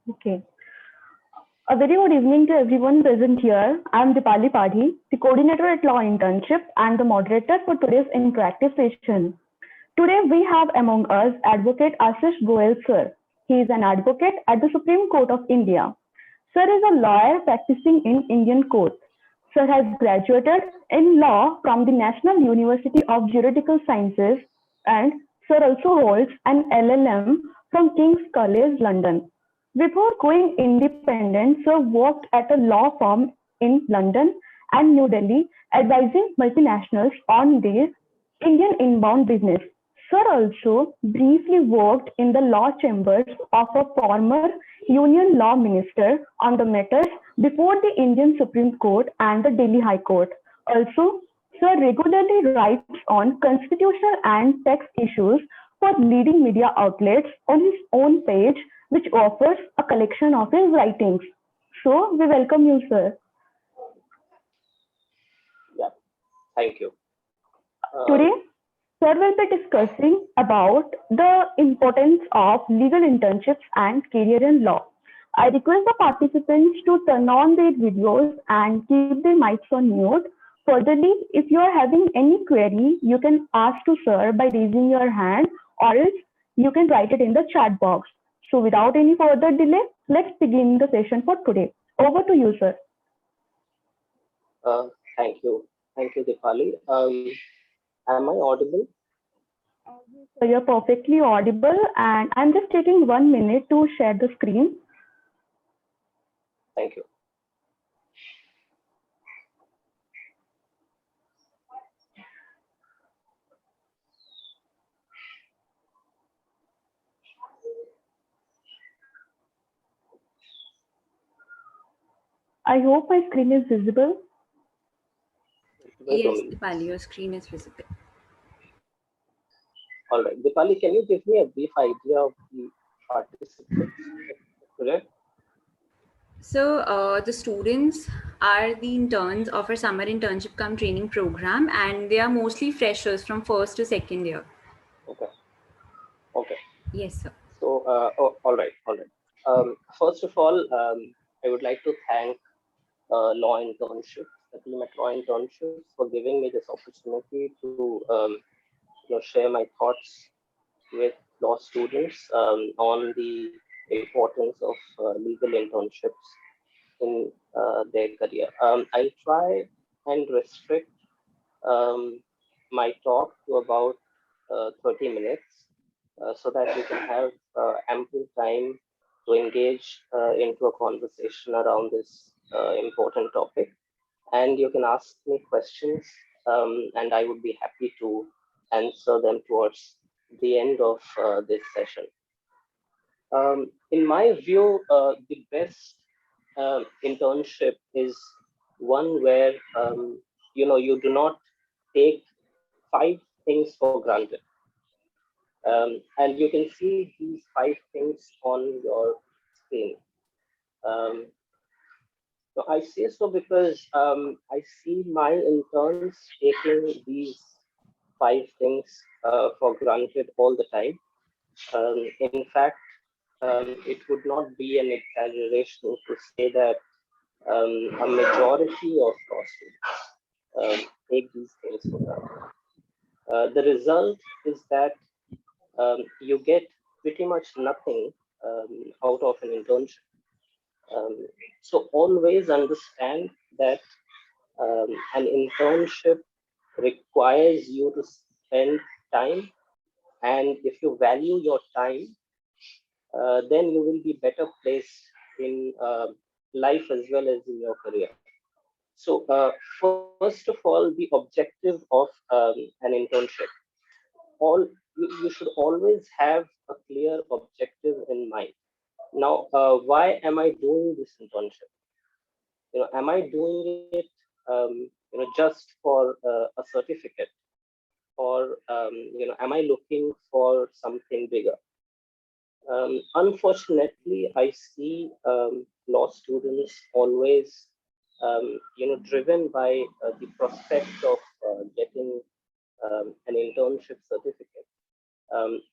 Okay. A very good evening to everyone present here. I'm Dipali Padhi, the coordinator at Law Internship and the moderator for today's interactive session. Today we have among us Advocate Ashish Goel, sir. He is an advocate at the Supreme Court of India. Sir is a lawyer practicing in Indian court. Sir has graduated in law from the National University of Juridical Sciences and Sir also holds an LLM from King's College London. Before going independent, Sir worked at a law firm in London and New Delhi, advising multinationals on their Indian inbound business. Sir also briefly worked in the law chambers of a former Union law minister on the matters before the Indian Supreme Court and the Delhi High Court. Also, Sir regularly writes on constitutional and tax issues for leading media outlets on his own page, which offers a collection of his writings. So, we welcome you, sir. Yeah, thank you. Today, Sir will be discussing about the importance of legal internships and career in law. I request the participants to turn on their videos and keep their mics on mute. Furtherly, if you are having any query, you can ask to Sir by raising your hand or else you can write it in the chat box. So without any further delay, let's begin the session for today. Over to you, Sir. Thank you. Thank you, Dipali. Am I audible? So you're perfectly audible, and I'm just taking 1 minute to share the screen. Thank you. I hope my screen is visible. Yes, Dipali, your screen is visible. All right. Dipali, can you give me a brief idea of the participants today? So the students are the interns of our summer internship cum training program, and they are mostly freshers from first to second year. Okay. Okay. Yes, sir. So, all right. All right. First of all, I would like to thank Law Internships, the team at Law Internships, for giving me this opportunity to share my thoughts with law students on the importance of legal internships in their career. I try and restrict my talk to about 30 minutes so that we can have ample time to engage into a conversation around this important topic. And you can ask me questions, and I would be happy to answer them towards the end of this session. In my view, the best internship is one where you do not take 5 things for granted, and you can see these 5 things on your screen. Um, so I say so because I see my interns taking these 5 things for granted all the time. In fact, it would not be an exaggeration to say that a majority of law students take these things for granted. The result is that you get pretty much nothing out of an internship. So always understand that an internship requires you to spend time, and if you value your time, then you will be better placed in life as well as in your career. So first of all, the objective of an internship, you should always have a clear objective in mind. Now, why am I doing this internship? Am I doing it just for a certificate, or am I looking for something bigger? Unfortunately, I see law students always driven by the prospect of getting an internship certificate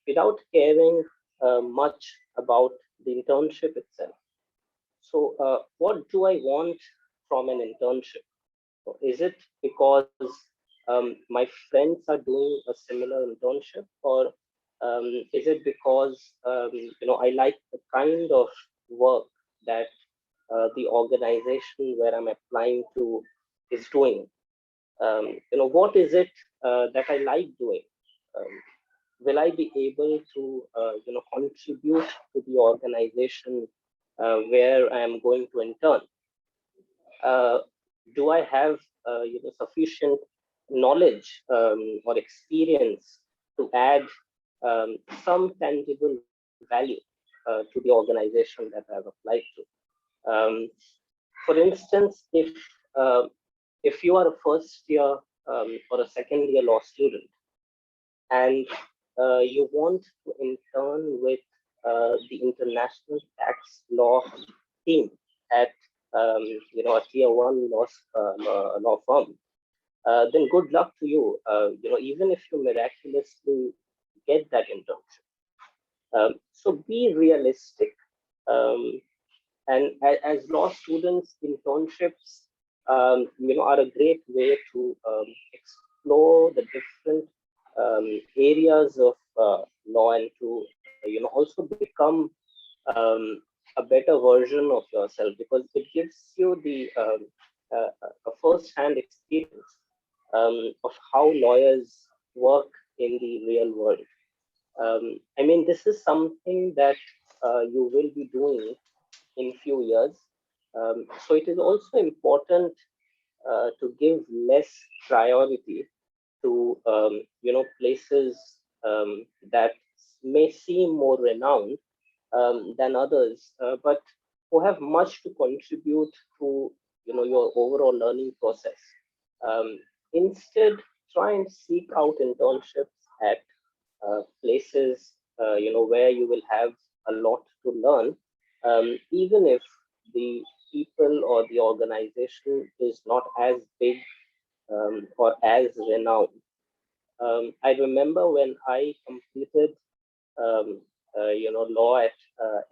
without caring much about the internship itself. What do I want from an internship? Is it because my friends are doing a similar internship, or is it because I like the kind of work that the organization where I'm applying to is doing? What is it that I like doing? Um, will I be able to contribute to the organization where I am going to intern? Do I have sufficient knowledge or experience to add some tangible value to the organization that I've applied to? For instance, if you are a first year or a second year law student, and you want to intern with the international tax law team at a tier 1 law firm, then good luck to you. Even if you miraculously get that internship, so be realistic. Um, and as law students, internships are a great way to explore the different areas of law, and to also become um, a better version of yourself, because it gives you the a first-hand experience of how lawyers work in the real world. I mean, this is something that you will be doing in few years. So it is also important to give less priority to places that may seem more renowned than others, but who have much to contribute to your overall learning process. Um, Instead, try and seek out internships at places where you will have a lot to learn, even if the people or the organization is not as big or as renowned. I remember when I completed law at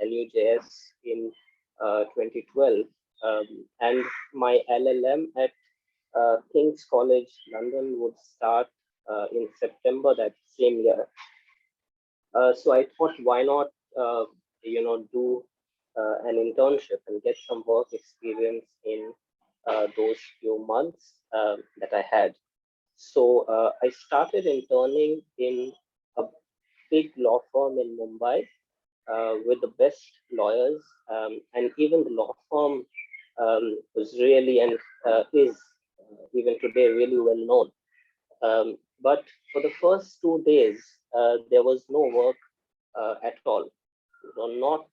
NUJS in 2012, and my LLM at King's College London would start in September that same year. So I thought, why not, do an internship and get some work experience in those few months that I had. So I started interning in a big law firm in Mumbai with the best lawyers, and even the law firm was really, and is even today, really well known. But for the first 2 days, there was no work at all. Not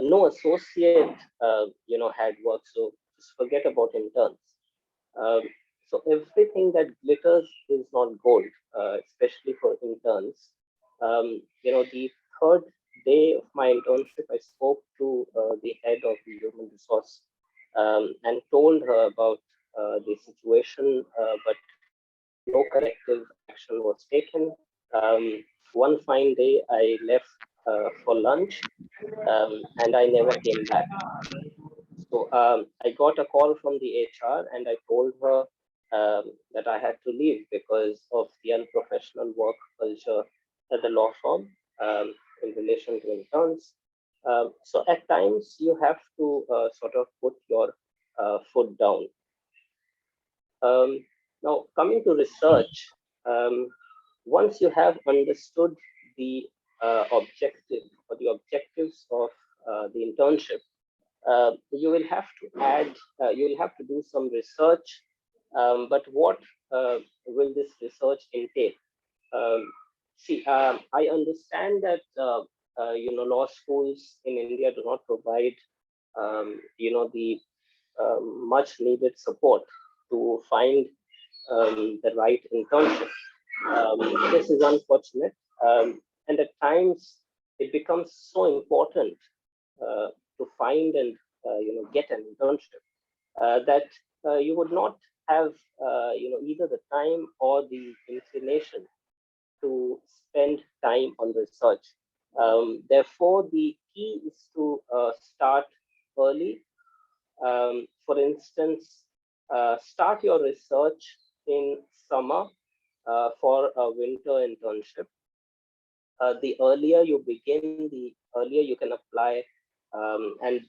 no associate, had work. So just forget about interns. Um, so everything that glitters is not gold, especially for interns. The third day of my internship, I spoke to the head of the human resource and told her about the situation, but no corrective action was taken. One fine day, I left for lunch, and I never came back. So I got a call from the HR, and I told her that I had to leave because of the unprofessional work culture at the law firm in relation to interns. So at times you have to sort of put your foot down. Now, coming to research, once you have understood the objective or the objectives of the internship, you will have to you will have to do some research. But what will this research entail? Um, See, I understand that law schools in India do not provide the much needed support to find the right internship. This is unfortunate, and at times it becomes so important to find and get an internship that you would not have either the time or the inclination to spend time on research. Therefore, the key is to start early. For instance, start your research in summer for a winter internship. The earlier you begin, the earlier you can apply, and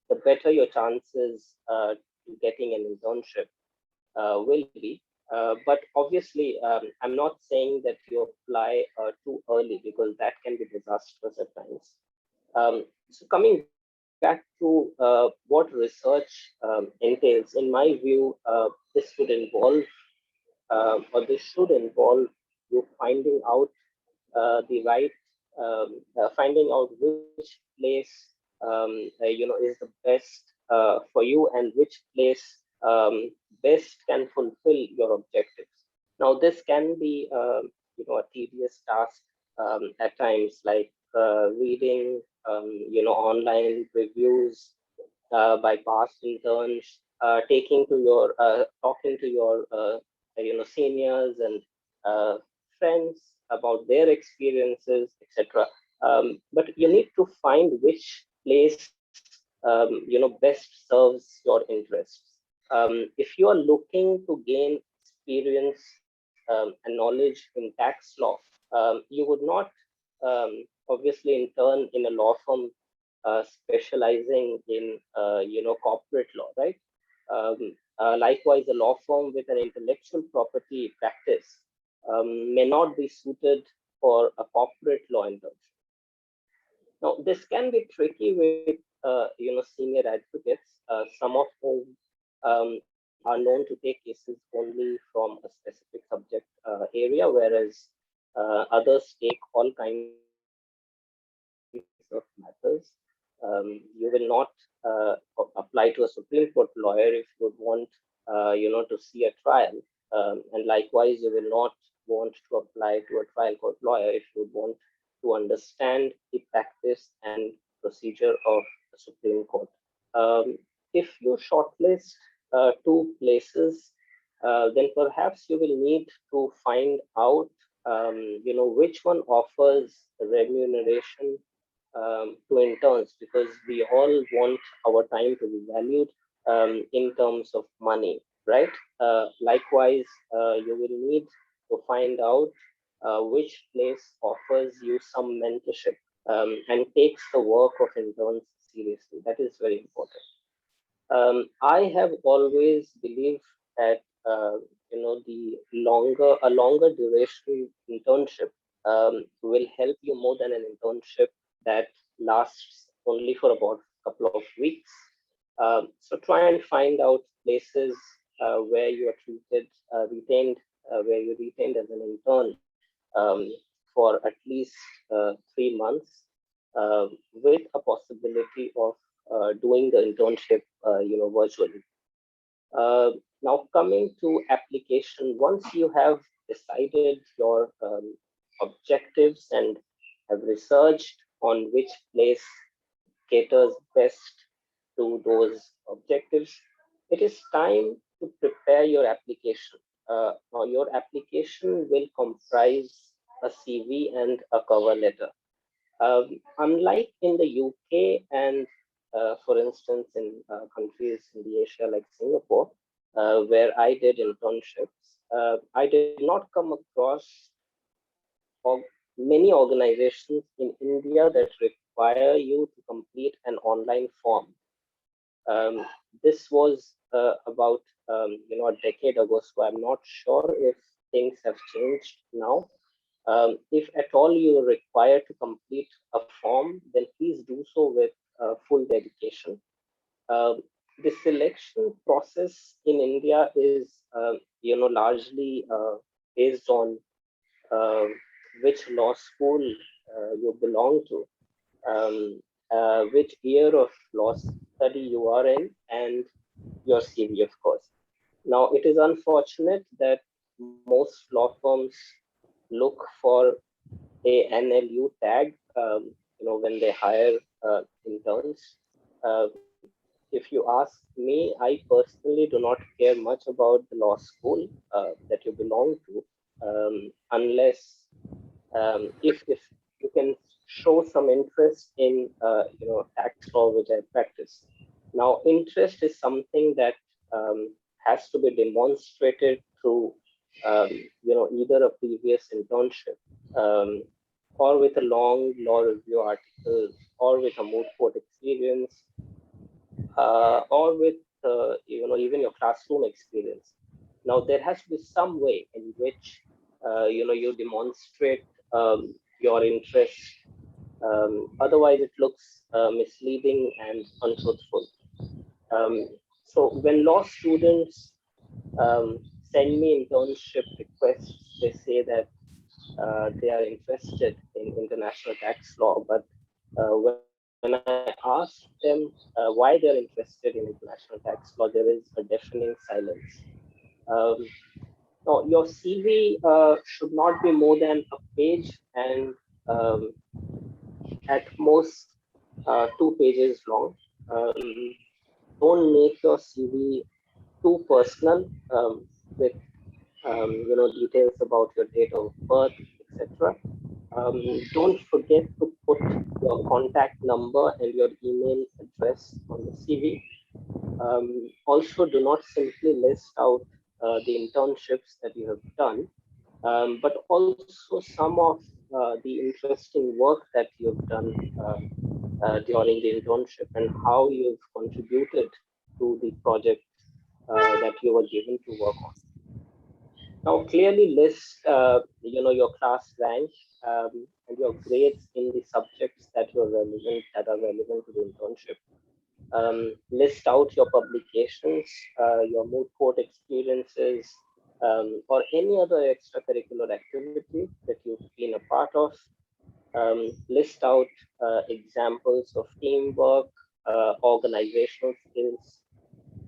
the better your chances to getting an internship will be. But obviously, I'm not saying that you apply too early, because that can be disastrous at times. So coming back to what research entails, in my view, this would involve, or this should involve, you finding out the right, finding out which place is the best for you, and which place best can fulfill your objectives. Now, this can be a tedious task at times, like reading online reviews by past interns, talking to your seniors and uh, friends about their experiences, etc. But you need to find which place best serves your interests. If you are looking to gain experience and knowledge in tax law, you would not obviously intern in a law firm specializing in corporate law, right? Likewise, a law firm with an intellectual property practice may not be suited for a corporate law internship. Now, this can be tricky with senior advocates, some of whom are known to take cases only from a specific subject area, whereas others take all kinds of matters. You will not apply to a Supreme Court lawyer if you would want, to see a trial, and likewise, you will not want to apply to a trial court lawyer if you would want to understand the practice and procedure of the Supreme Court. If you shortlist two places, then perhaps you will need to find out, which one offers remuneration to interns, because we all want our time to be valued in terms of money, right? Likewise, you will need to find out which place offers you some mentorship and takes the work of interns seriously. That is very important. I have always believed that a longer duration internship will help you more than an internship that lasts only for about a couple of weeks. So try and find out places where you are where you're retained as an intern for at least 3 months, with a possibility of doing the internship, virtually. Now, coming to application, once you have decided your objectives and have researched on which place caters best to those objectives, it is time to prepare your application. Now, your application will comprise a CV and a cover letter. Unlike in the UK and, for instance, in countries in the Asia like Singapore, where I did internships, I did not come across many organizations in India that require you to complete an online form. This was about a decade ago, so I'm not sure if things have changed now. If at all you are required to complete a form, then please do so with full dedication. Uh, the selection process in India is, largely based on uh, which law school you belong to, which year of law study you are in, and your CV, of course. Now, it is unfortunate that most law firms look for a NLU tag, when they hire interns. Uh, if you ask me, I personally do not care much about the law school that you belong to, unless if you can show some interest in tax law, which I practice. Now, interest is something that has to be demonstrated through, either a previous internship, or with a long law review article, or with a moot court experience, or with even your classroom experience. Now, there has to be some way in which you demonstrate your interest. Otherwise, it looks misleading and untruthful. So when law students send me internship requests, they say that they are interested in international tax law, but when I ask them why they're interested in international tax law, there is a deafening silence. Um, no, your CV should not be more than a page, and um, at most 2 pages long. Don't make your CV too personal, with details about your date of birth, etc. Don't forget to put your contact number and your email address on the CV. Also, do not simply list out the internships that you have done, but also some of the interesting work that you've done during the internship, and how you've contributed to the project that you were given to work on. Now, clearly list your class rank and your grades in the subjects that are relevant to the internship. List out your publications, your moot court experiences, or any other extracurricular activity that you've been a part of. List out examples of teamwork, organizational skills,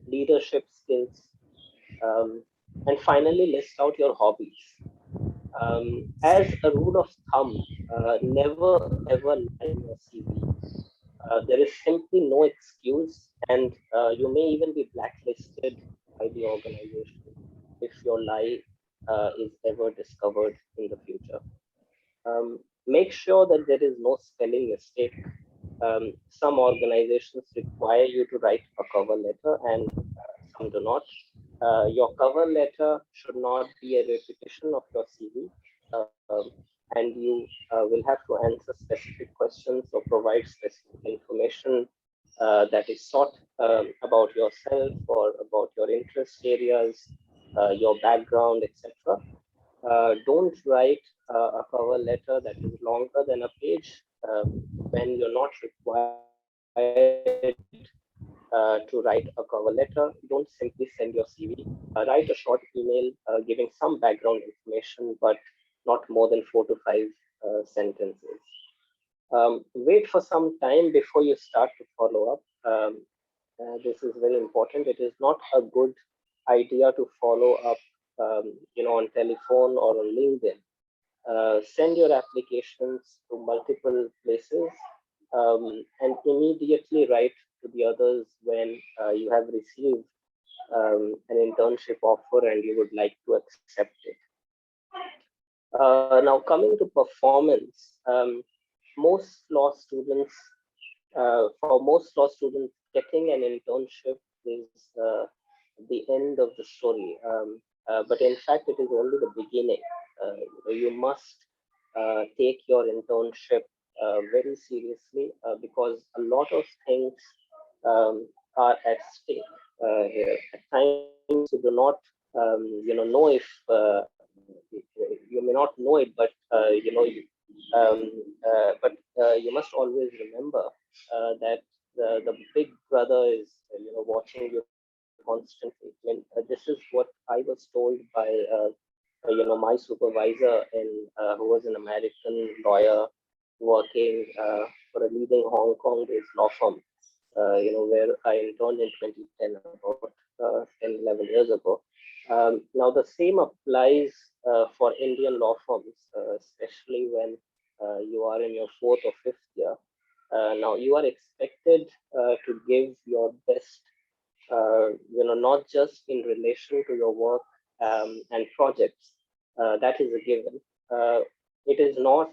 leadership skills, and finally list out your hobbies. As a rule of thumb, never ever lie in your CV. There is simply no excuse, and you may even be blacklisted by the organization if your lie is ever discovered in the future. Make sure that there is no spelling mistake. Some organizations require you to write a cover letter, and some do not. Your cover letter should not be a repetition of your CV, um, and you will have to answer specific questions or provide specific information that is sought about yourself or about your interest areas, your background, etc. Don't write a cover letter that is longer than a page when you're not required to write a cover letter. Don't simply send your CV. Write a short email giving some background information, but not more than 4 to 5 sentences. Wait for some time before you start to follow up. This is very important. It is not a good idea to follow up, on telephone or on LinkedIn. Send your applications to multiple places, and immediately write to the others when you have received an internship offer and you would like to accept it. Now, coming to performance, most law students, for most law students, getting an internship is the end of the story. But in fact, it is only the beginning. You must take your internship very seriously, because a lot of things are at stake here. At times, you do not, know if you may not know it, but you must always remember that the big brother is watching you constantly. I mean, this is what I was told by my supervisor, who was an American lawyer working for a leading Hong Kong-based law firm. Where I interned in 2010, about 10, 11 years ago. Now, the same applies for Indian law firms, especially when you are in your fourth or fifth year. Now, you are expected to give your best, not just in relation to your work and projects. That is a given. It is not,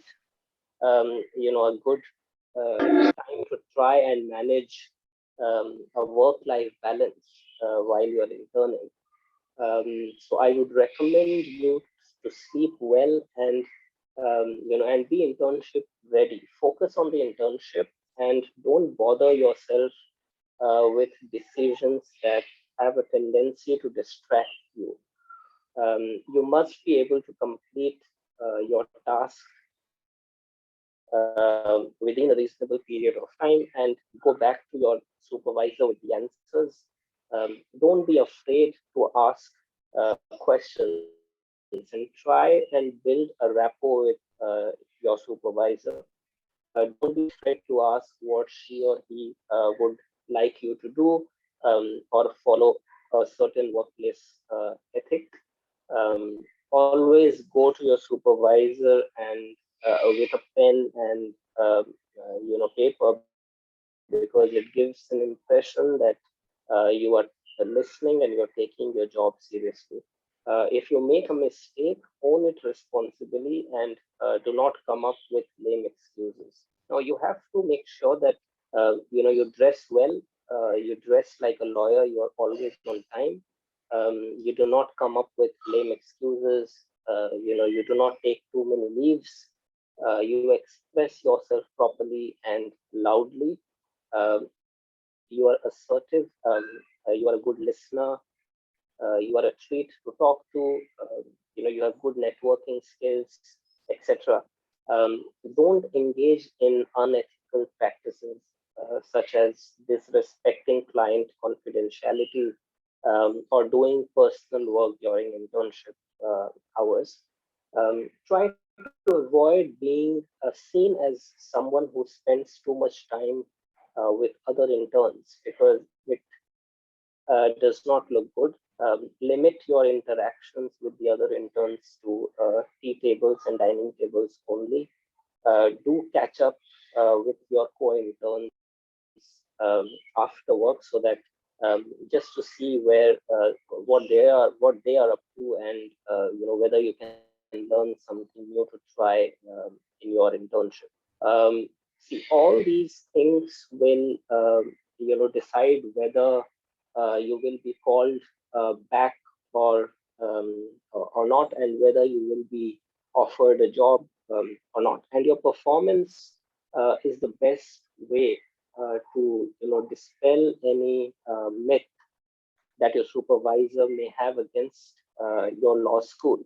a good time to try and manage a work-life balance while you are interning. So I would recommend you to sleep well and and be internship ready. Focus on the internship and don't bother yourself with decisions that have a tendency to distract you. You must be able to complete your task within a reasonable period of time and go back to your supervisor with the answers. Don't be afraid to ask questions and try and build a rapport with your supervisor. Don't be afraid to ask what she or he would like you to do or follow a certain workplace ethic. Always go to your supervisor and with a pen and paper because it gives an impression that you are listening and you're taking your job seriously. If you make a mistake, own it responsibly and do not come up with lame excuses. Now you have to make sure that you dress well, you dress like a lawyer, you are always on time. You do not come up with lame excuses. You do not take too many leaves. You express yourself properly and loudly. You are assertive. You are a good listener. You are a treat to talk to. You have good networking skills, etc. Don't engage in unethical practices such as disrespecting client confidentiality or doing personal work during internship hours. Try to avoid being seen as someone who spends too much time with other interns because it does not look good. Limit your interactions with the other interns to tea tables and dining tables only. Do catch up with your co-interns after work so that just to see where what they are up to and whether you can learn something new to try in your internship. See, all these things will decide whether you will be called back or or not, and whether you will be offered a job or not. And your performance is the best way to dispel any myth that your supervisor may have against your law school,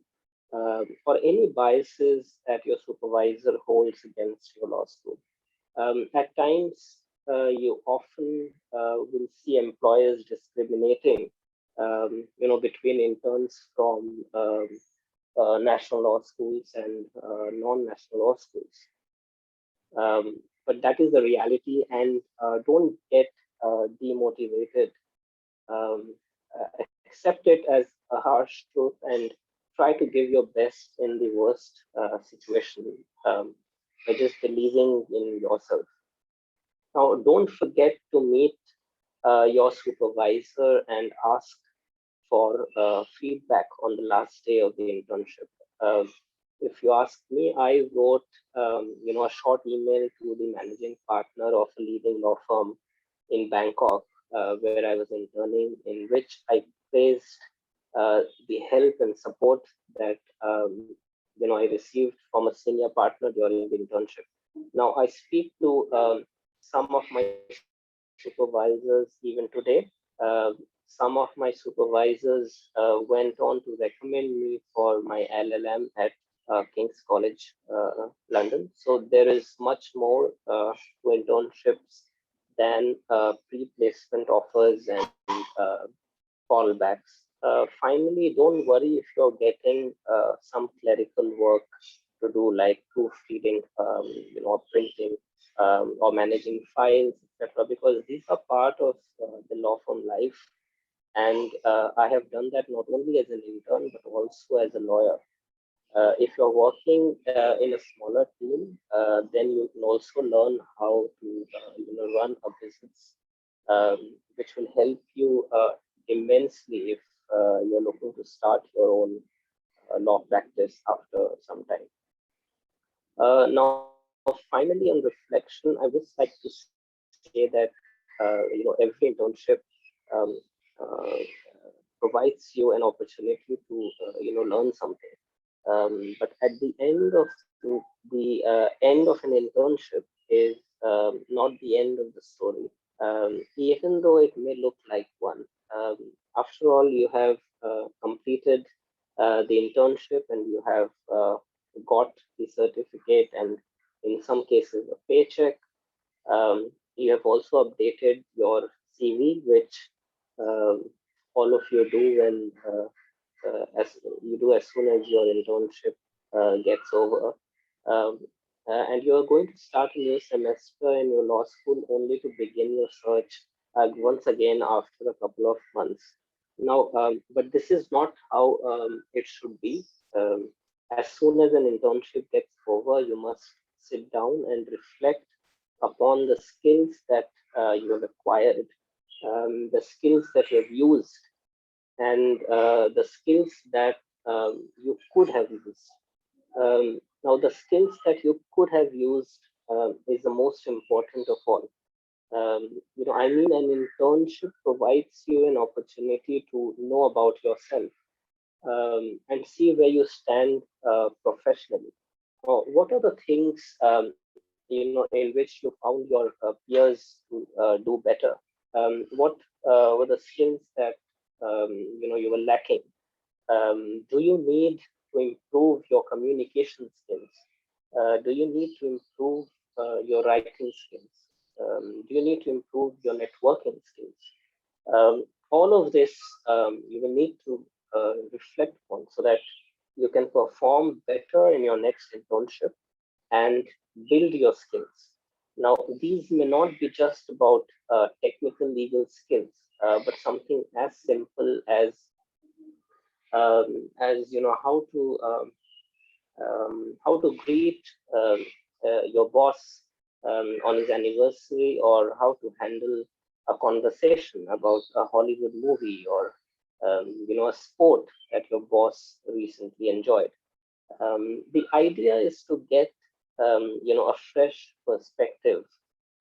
or any biases that your supervisor holds against your law school. At times, you often will see employers discriminating, between interns from national law schools and non-national law schools. But that is the reality, and don't get demotivated. Accept it as a harsh truth and try to give your best in the worst situation by just believing in yourself. Now, don't forget to meet your supervisor and ask for feedback on the last day of the internship. If you ask me, I wrote a short email to the managing partner of a leading law firm in Bangkok, where I was interning, in which I praised the help and support that I received from a senior partner during the internship. Now I speak to some of my supervisors even today. Some of my supervisors went on to recommend me for my LLM at King's College, London. So there is much more to internships than pre-placement offers and fallbacks. Finally, don't worry if you're getting some clerical work to do, like proofreading, printing, or managing files, etc., because these are part of the law firm life. And I have done that not only as an intern, but also as a lawyer. If you're working in a smaller team, then you can also learn how to run a business, which will help you immensely if you're looking to start your own law practice after some time. Now, finally, on reflection, I would like to say that every internship um, uh, provides you an opportunity to learn something. But at the end of the end of an internship is not the end of the story, even though it may look like one. Um, After all, you have completed the internship and you have got the certificate and in some cases a paycheck. You have also updated your CV, which um, all of you do when as you do as soon as your internship gets over. Um, and you are going to start a new semester in your law school only to begin your search once again after a couple of months. Now, but this is not how it should be. As soon as an internship gets over, you must sit down and reflect upon the skills that you have acquired, the skills that you have used, and the skills that you could have used. Now, the skills that you could have used is the most important of all. I mean, an internship provides you an opportunity to know about yourself and see where you stand professionally. What are the things in which you found your peers to do better? What were the skills that you were lacking? Do you need to improve your communication skills? Do you need to improve your writing skills? Do you need to improve your networking skills? All of this you will need to reflect on so that you can perform better in your next internship and build your skills. Now, these may not be just about technical legal skills, but something as simple as how to greet your boss on his anniversary, or how to handle a conversation about a Hollywood movie, or a sport that your boss recently enjoyed. The idea is to get a fresh perspective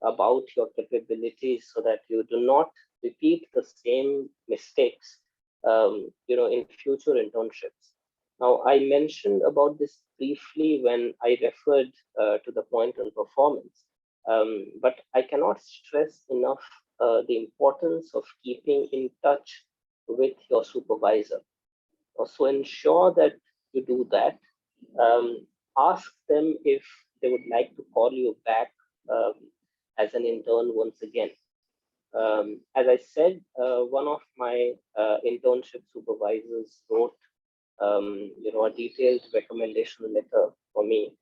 about your capabilities so that you do not repeat the same mistakes in future internships. Now, I mentioned about this briefly when I referred to the point on performance, but I cannot stress enough the importance of keeping in touch with your supervisor. So ensure that you do that. Ask them if they would like to call you back um, as an intern once again. As I said, one of my internship supervisors wrote, a detailed recommendation letter for me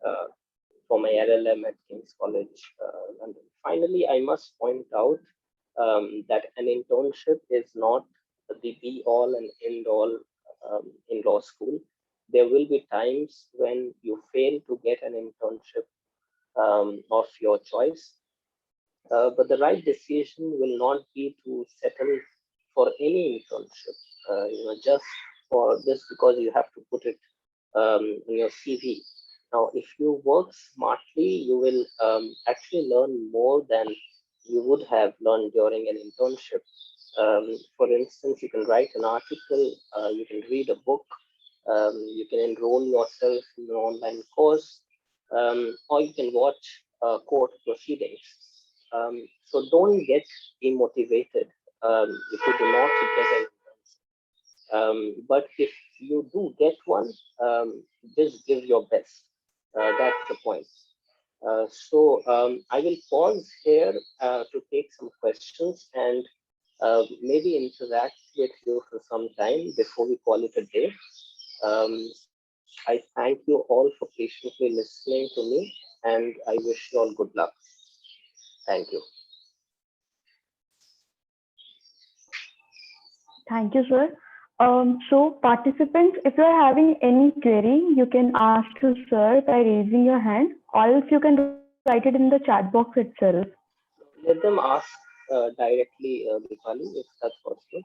for my LLM at King's College, London. Finally, I must point out that an internship is not the be all and end all in law school. There will be times when you fail to get an internship of your choice, but the right decision will not be to settle for any internship, just for this because you have to put it in your CV. Now, if you work smartly, you will actually learn more than you would have learned during an internship. For instance, you can write an article, you can read a book, you can enroll yourself in an online course, or you can watch court proceedings. So don't get demotivated if you do not get an internship. But if you do get one, just give your best. That's the point. I will pause here to take some questions and maybe interact with you for some time before we call it a day. I thank you all for patiently listening to me, and I wish you all good luck. Thank you. Thank you, sir. So participants, if you are having any query, you can ask to sir by raising your hand, or else you can write it in the chat box itself. Let them ask directly, Dipali, if that's possible.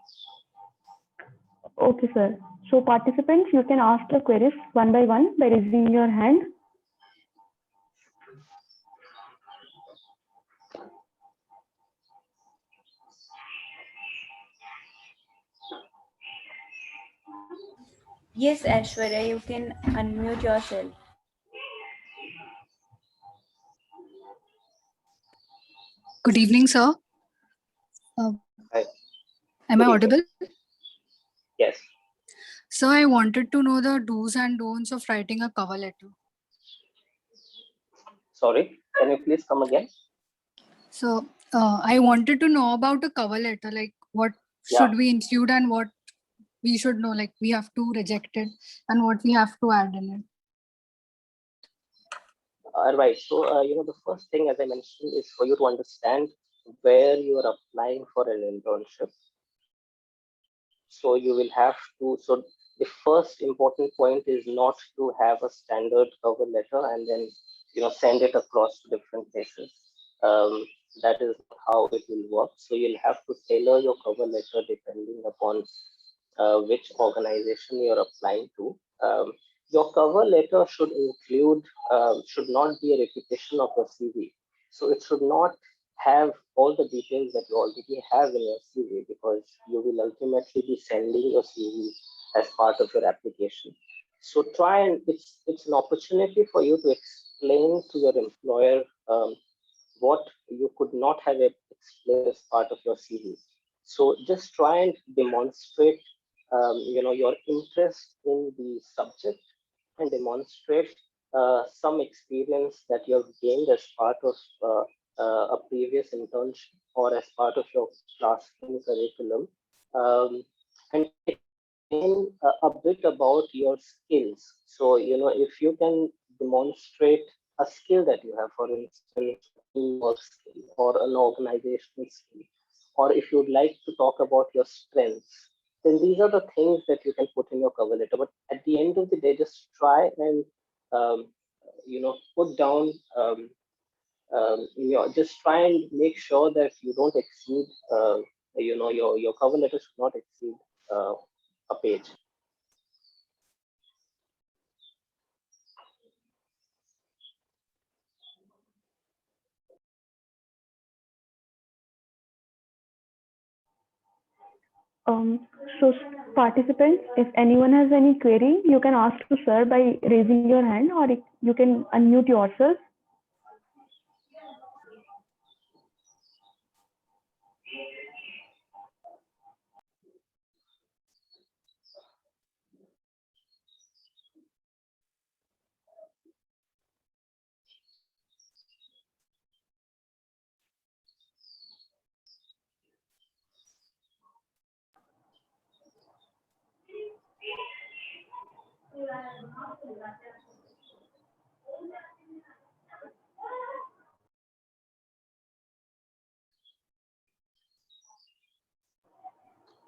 Okay, sir. So participants, you can ask the queries one by one by raising your hand. Yes, Aishwarya, you can unmute yourself. Good evening, sir. Uh, Hi. am I Good evening. audible? Yes. So I wanted to know the do's and don'ts of writing a cover letter. Sorry. Can you please come again? So I wanted to know about a cover letter, like what Yeah. should we include and what we should know, like we have to reject it and what we have to add in it. Right. So, the first thing, as I mentioned, is for you to understand where you are applying for an internship. So you will have to, so the first important point is not to have a standard cover letter and then, send it across to different places. Um, that is how it will work. So you'll have to tailor your cover letter depending upon which organization you're applying to. Your cover letter should not be a repetition of your CV. So it should not have all the details that you already have in your CV because you will ultimately be sending your CV as part of your application. So try and it's an opportunity for you to explain to your employer what you could not have explained as part of your CV. So just try and demonstrate, your interest in the subject and demonstrate some experience that you have gained as part of a previous internship or as part of your classroom curriculum, and explain a bit about your skills. So, if you can demonstrate a skill that you have, for instance, a teamwork skill or an organizational skill, or if you'd like to talk about your strengths, then these are the things that you can put in your cover letter. But at the end of the day, just try and put down just try and make sure that you don't exceed your cover letter should not exceed uh, a page. Um, so participants, if anyone has any query, you can ask to sir by raising your hand, or you can unmute yourself.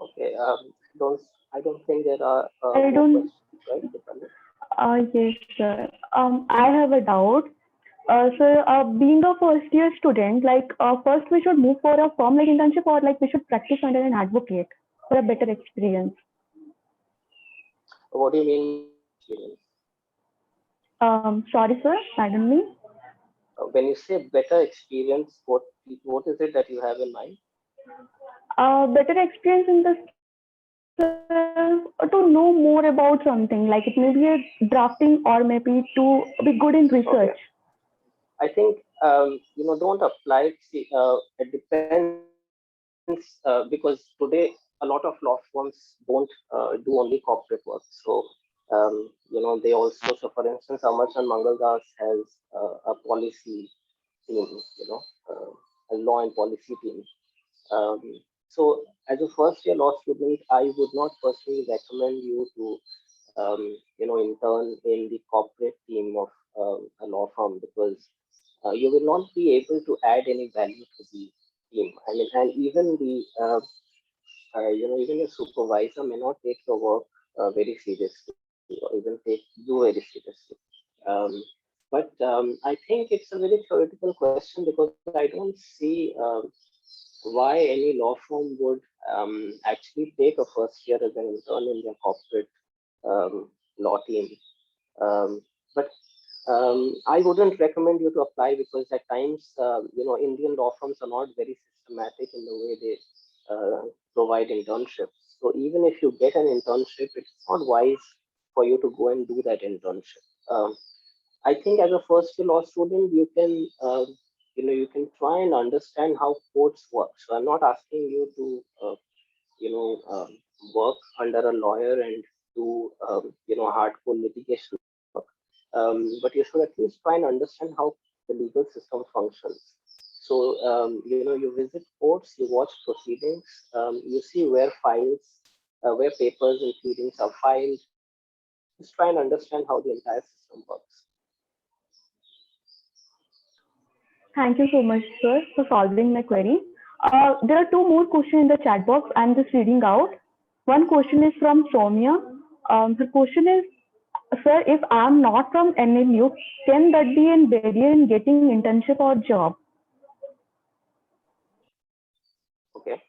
Okay. Don't I don't think there are I more don't. questions, right, Deepali? Yes, sir. I have a doubt. So, being a first year student, like first we should move for a firm like internship, or like we should practice under an advocate for a better experience. What do you mean by better experience? Sorry, sir. Pardon me. When you say better experience, what is it that you have in mind? Better experience in the to know more about something. Like it may be a drafting or maybe to be good in research. Okay. I think don't apply. See, it depends because today a lot of law firms don't do only corporate work. So they also. So for instance, Amar and Mangaldas has a policy team. A law and policy team. Um, so as a first year law student, I would not personally recommend you to intern in the corporate team of a law firm because you will not be able to add any value to the team. I mean, and even even your supervisor may not take your work very seriously or even take you very seriously. Um, but I think it's a very theoretical question because I don't see why any law firm would actually take a first year as an intern in their corporate law team. But I wouldn't recommend you to apply because at times, Indian law firms are not very systematic in the way they provide internships. So even if you get an internship, it's not wise for you to go and do that internship. I think as a first year law student, you can you can try and understand how courts work. So I'm not asking you to you know work under a lawyer and do hardcore litigation work, but you should at least try and understand how the legal system functions. So you visit courts, you watch proceedings, you see where where papers and pleadings are filed. Just try and understand how the entire system works. Thank you so much, sir, for solving my query. There are two more questions in the chat box. I'm just reading out. One question is from Soumya. The question is, sir, if I'm not from NLU, can that be a barrier in getting internship or job? Okay.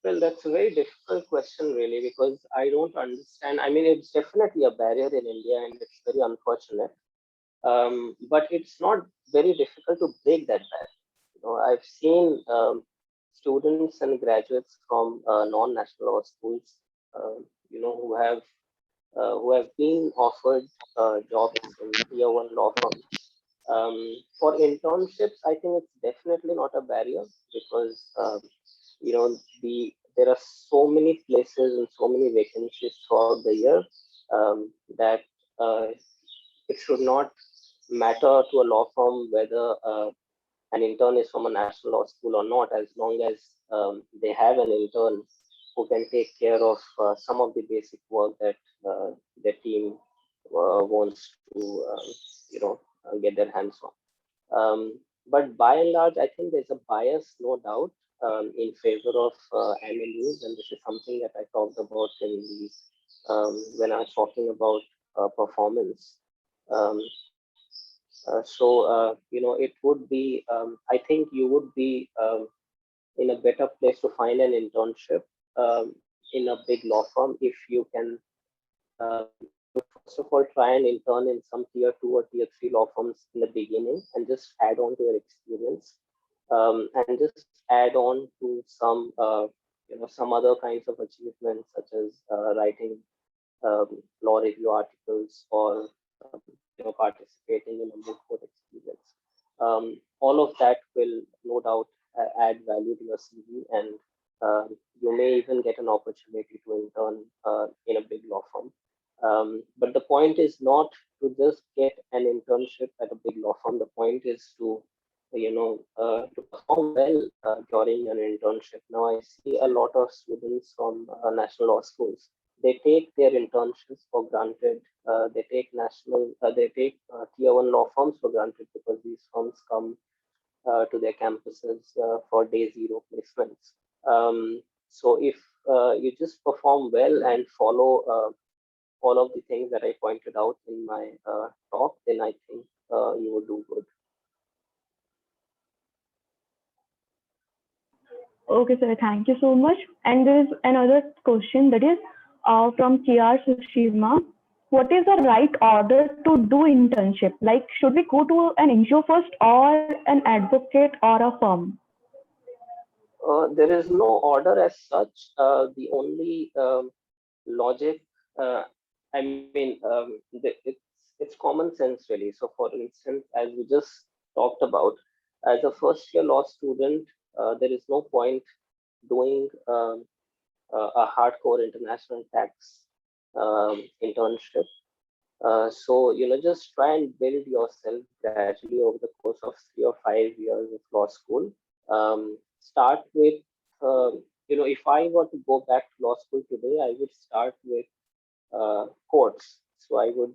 Well, that's a very difficult question, really, because I don't understand. I mean, it's definitely a barrier in India, and it's very unfortunate. But it's not very difficult to break that barrier. I've seen students and graduates from non-national law schools, who have been offered jobs in tier one law firms. For internships, I think it's definitely not a barrier because there are so many places and so many vacancies throughout the year, that it should not matter to a law firm whether an intern is from a national law school or not, as long as they have an intern who can take care of some of the basic work that their team wants to get their hands on. But by and large, I think there's a bias, no doubt, in favor of MLUs, and this is something that I talked about in the when I was talking about performance. It would be, I think you would be in a better place to find an internship in a big law firm if you can, first of all, try and intern in some tier two or tier three law firms in the beginning and just add on to your experience, and just add on to some other kinds of achievements, such as writing law review articles or participating in a moot court experience. All of that will no doubt add value to your CV, and you may even get an opportunity to intern in a big law firm. But the point is not to just get an internship at a big law firm. The point is to to perform well during an internship. Now I see a lot of students from national law schools. They take their internships for granted. They take tier one law firms for granted because these firms come to their campuses for day zero placements. So if you just perform well and follow all of the things that I pointed out in my talk, then I think you will do good. Okay, sir, thank you so much. And there is another question that is from KR Sushima. What is the right order to do internship? Like, should we go to an NGO first or an advocate or a firm? There is no order as such. The only logic, I mean, it's common sense, really. So, for instance, as we just talked about, as a first year law student, there is no point doing a hardcore international tax internship. So, just try and build yourself gradually over the course of 3 or 5 years of law school. Start with, if I were to go back to law school today, I would start with courts. So I would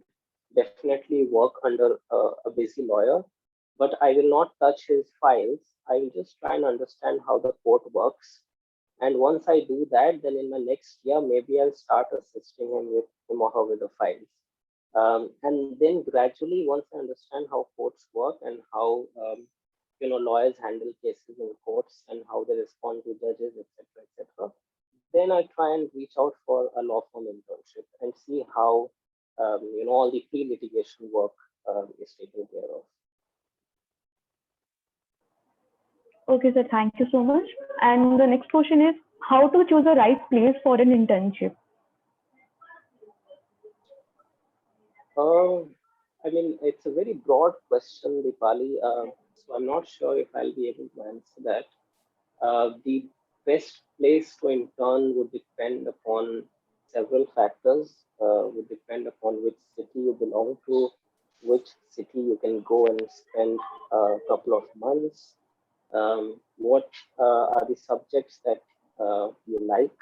definitely work under a busy lawyer, but I will not touch his files. I will just try and understand how the court works. And once I do that, then in my next year, maybe I'll start assisting him or her with the files. And then gradually, once I understand how courts work and how lawyers handle cases in courts and how they respond to judges, etc., then I try and reach out for a law firm internship and see how all the pre-litigation work is taken care of. Okay, sir, thank you so much. And the next question is how to choose the right place for an internship? Uh, I mean, it's a very broad question, Dipali. So I'm not sure if I'll be able to answer that. The best place to intern would depend upon several factors, would depend upon which city you belong to, which city you can go and spend a couple of months, what are the subjects that you like,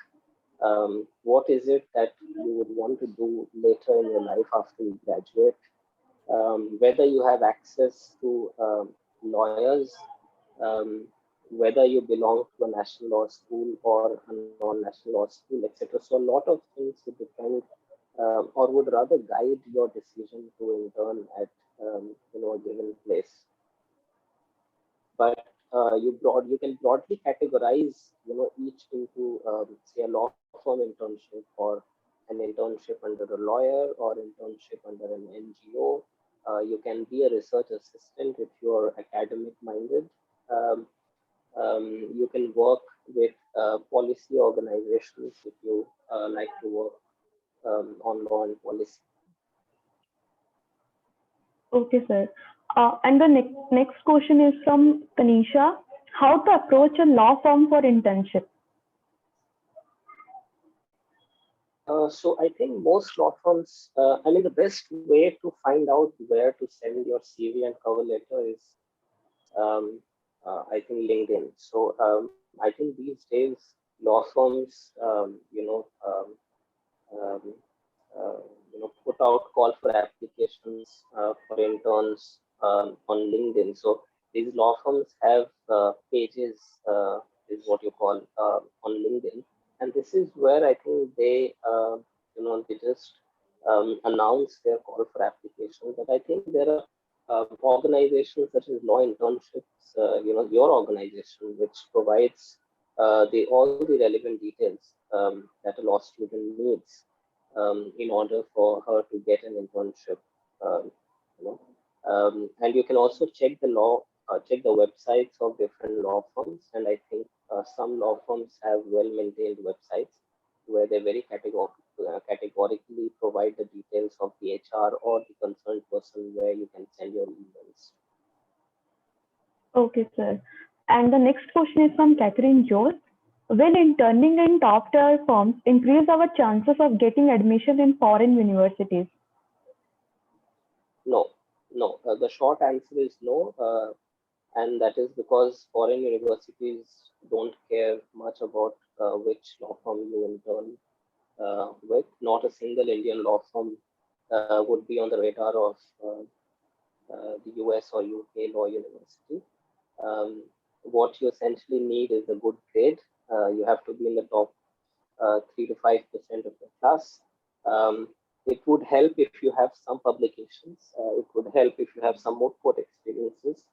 what is it that you would want to do later in your life after you graduate, whether you have access to lawyers, um, whether you belong to a national law school or a non-national law school, etc. So a lot of things would depend, or would rather guide your decision to intern at a given place. But you can broadly categorize each into say a law firm internship or an internship under a lawyer or internship under an NGO. You can be a research assistant if you're academic minded. Um, you can work with policy organizations if you like to work on law and policy. Okay, sir. And the next question is from Tanisha. How to approach a law firm for internship? So I think most law firms, I mean, the best way to find out where to send your CV and cover letter is, I think, LinkedIn. So I think these days law firms, um, put out call for applications for interns on LinkedIn. So these law firms have pages, is what you call, on LinkedIn, and this is where I think they just announce their call for applications. But I think there are organizations such as Law Internships, your organization, which provides the all the relevant details that a law student needs in order for her to get an internship. Um, you know, and you can also check the websites of different law firms, and I think some law firms have well-maintained websites where they very categorically provide the details of the HR or the concerned person where you can send your emails. Okay, sir. And the next question is from Catherine Jones. Will interning in top tier firms increase our chances of getting admission in foreign universities? No, no. The short answer is no. And that is because foreign universities don't care much about which law firm you intern with. Not a single Indian law firm would be on the radar of the US or UK law university. What you essentially need is a good grade. You have to be in the top 3 to 5% of the class. Um, it would help if you have some publications. It would help if you have some moot court experiences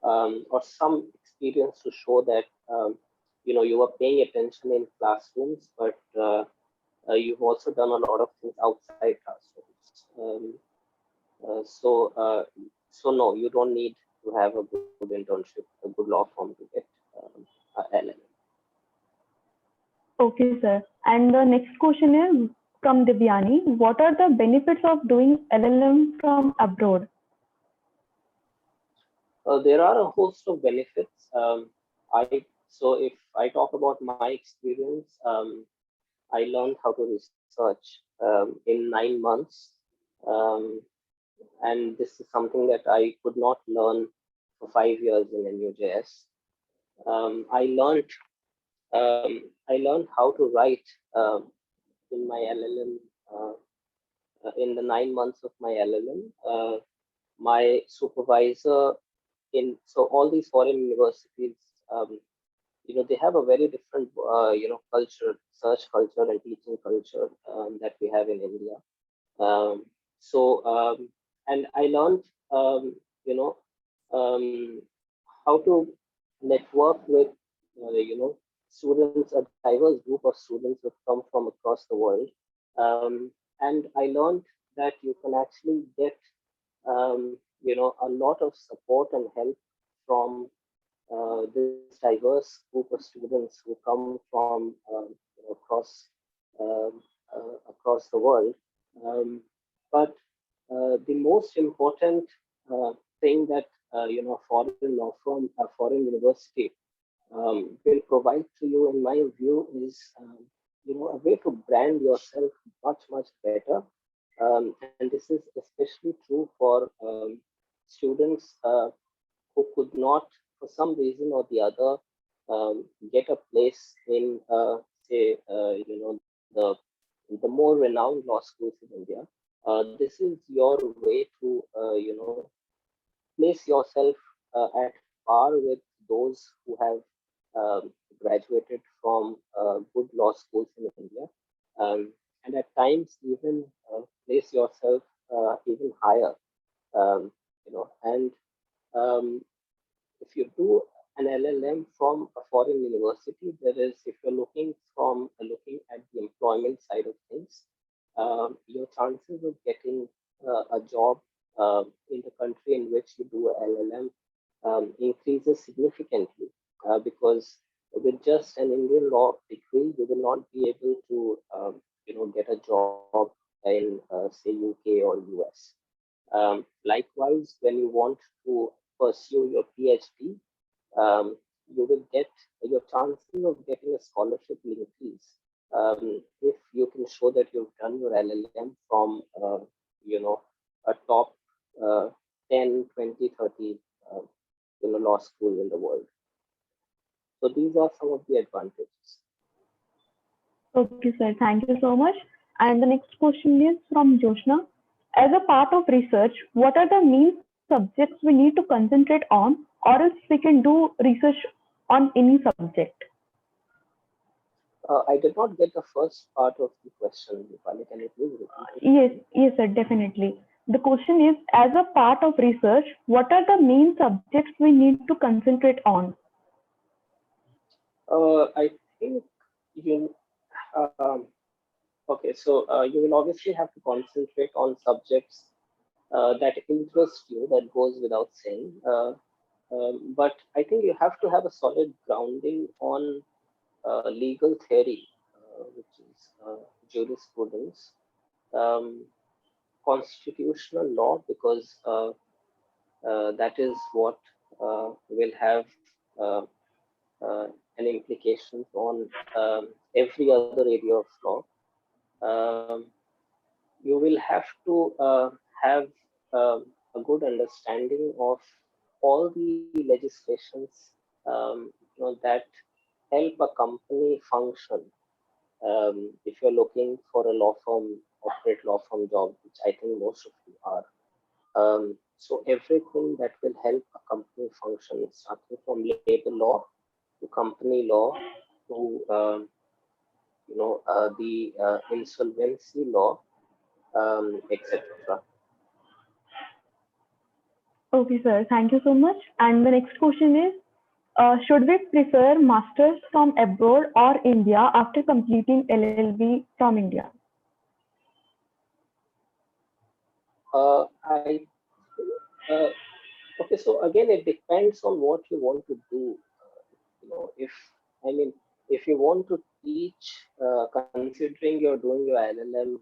or some experience to show that you are paying attention in classrooms, but you've also done a lot of things outside classrooms. So, so no, you don't need to have a good internship, a good law firm to get a LLM. Okay, sir. And the next question is from Divyani. What are the benefits of doing LLM from abroad? There are a host of benefits. So if I talk about my experience, I learned how to research in 9 months, um, and this is something that I could not learn for 5 years in NUJS. I learned how to write in my LLM in the 9 months of my LLM. My supervisor so all these foreign universities, they have a very different culture, research culture and teaching culture that we have in India. um, and I learned you know um, how to network with students, a diverse group of students who come from across the world. And I learned that you can actually get a lot of support and help from this diverse group of students who come from across the world. Um, but the most important thing that foreign law firm, a foreign university will provide to you, in my view, is a way to brand yourself much better. And this is especially true for students who could not, for some reason or the other, get a place in, say, the more renowned law schools in India. This is your way to, place yourself at par with those who have graduated from good law schools in India, and at times even place yourself even higher. And if you do an LLM from a foreign university, there is, if you're looking at the employment side of things, your chances of getting a job in the country in which you do a LLM increases significantly, because with just an Indian law degree, you will not be able to, get a job in, say, UK or US. Likewise, when you want to pursue your PhD, you will get, your chances of getting a scholarship will increase if you can show that you've done your LLM from, a top 10, 20, 30 law school in the world. So these are some of the advantages. Okay, sir. Thank you so much. And the next question is from Joshna. As a part of research, what are the main subjects we need to concentrate on, or else we can do research on any subject? I did not get the first part of the question, Dipali. Can you please repeat it? Yes, sir, definitely. The question is, as a part of research, what are the main subjects we need to concentrate on? I think you, okay, so you will obviously have to concentrate on subjects that interest you, that goes without saying. But I think you have to have a solid grounding on legal theory, which is jurisprudence, um, constitutional law, because that is what will have uh, an implications on every other area of law. Um, you will have to have a good understanding of all the legislations that help a company function. If you're looking for a law firm, corporate law firm job, which I think most of you are, so everything that will help a company function, starting from labor law to company law to the insolvency law, etc. Okay, sir. Thank you so much. And the next question is, should we prefer masters from abroad or India after completing LLB from India? I Okay, so again, it depends on what you want to do. If I mean, if you want to teach, considering you're doing your LLM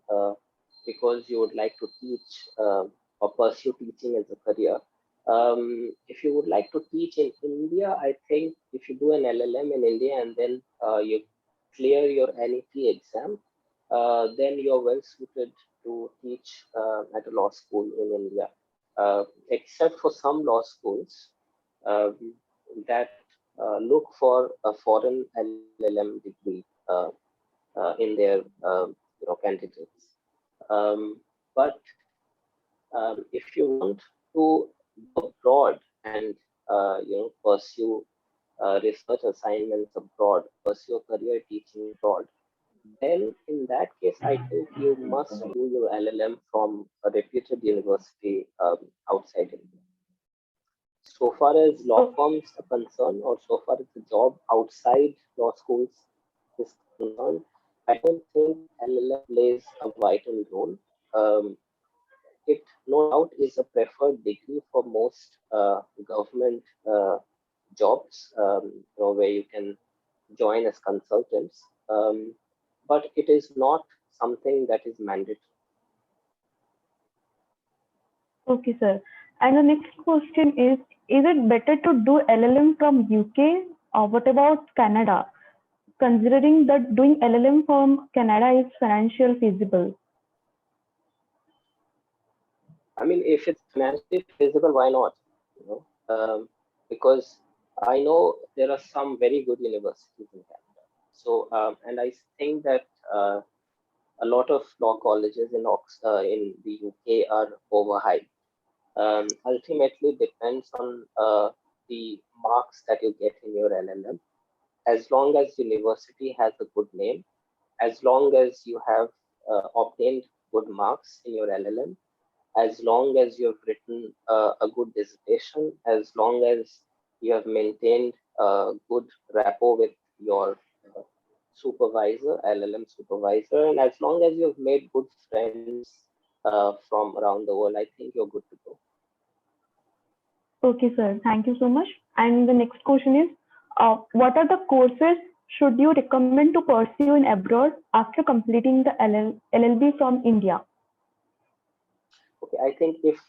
because you would like to teach or pursue teaching as a career. If you would like to teach in India, I think if you do an LLM in India and then you clear your NET exam, then you're well suited to teach at a law school in India. Except for some law schools that look for a foreign LLM degree in their candidates. But if you want to go abroad and pursue research assignments abroad, pursue a career teaching abroad, then in that case, I think you must do your LLM from a reputed university outside India. So far as law firms are concerned, or so far as the job outside law schools is concerned, I don't think LLM plays a vital role. It no doubt is a preferred degree for most government jobs, where you can join as consultants, but it is not something that is mandatory. Okay, sir. And the next question is it better to do LLM from UK or what about Canada? Considering that doing LLM from Canada is financially feasible. I mean, if it's financially feasible, why not? You know, because I know there are some very good universities in Canada. So, and I think that a lot of law colleges in the UK are overhyped. Ultimately, depends on the marks that you get in your LLM. As long as university has a good name, as long as you have obtained good marks in your LLM, as long as you've written a good dissertation, as long as you have maintained a good rapport with your supervisor, LLM supervisor, and as long as you've made good friends from around the world, I think you're good to go. Okay, sir. Thank you so much. And the next question is, what are the courses should you recommend to pursue in abroad after completing the LLB from India? Okay, I think if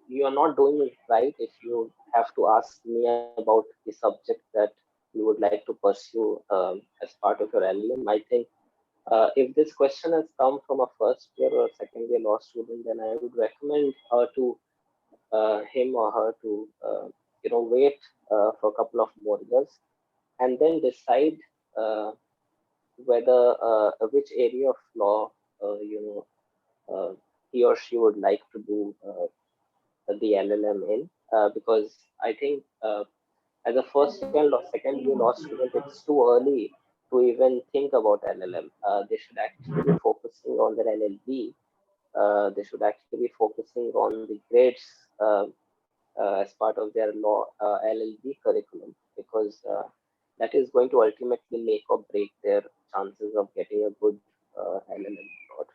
you are not doing it right, if you have to ask me about the subject that you would like to pursue as part of your LLM, I think if this question has come from a first year or second year law student, then I would recommend her to him or her to wait for a couple of more years and then decide whether which area of law he or she would like to do the LLM in, because I think as a first year or second year law student, it's too early to even think about LLM. They should actually be focusing on their LLB. They should actually be focusing on the grades as part of their law LLB curriculum, because that is going to ultimately make or break their chances of getting a good LLM abroad.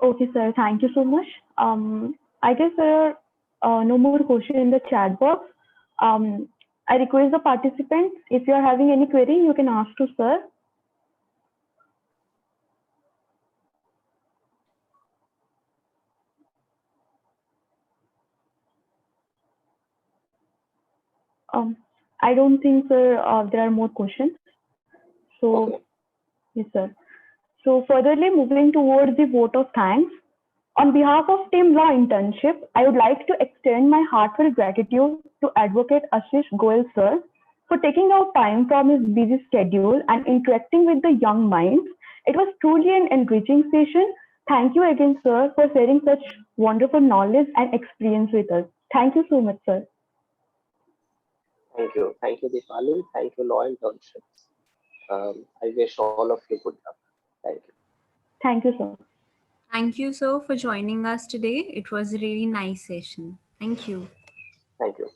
Okay, sir. Thank you so much. I guess there are no more questions in the chat box. I request the participants, if you are having any query, you can ask to sir. I don't think, sir, there are more questions. So, Okay. yes, sir. So, furtherly moving towards the vote of thanks. On behalf of Team Law Internship, I would like to extend my heartfelt gratitude to Advocate Ashish Goel, sir, for taking out time from his busy schedule and interacting with the young minds. It was truly an enriching session. Thank you again, sir, for sharing such wonderful knowledge and experience with us. Thank you so much, sir. Thank you. Thank you, Deepali. Thank you, Law Internships. I wish all of you good luck. Thank you. Thank you, sir. Thank you, sir, for joining us today. It was a really nice session. Thank you. Thank you.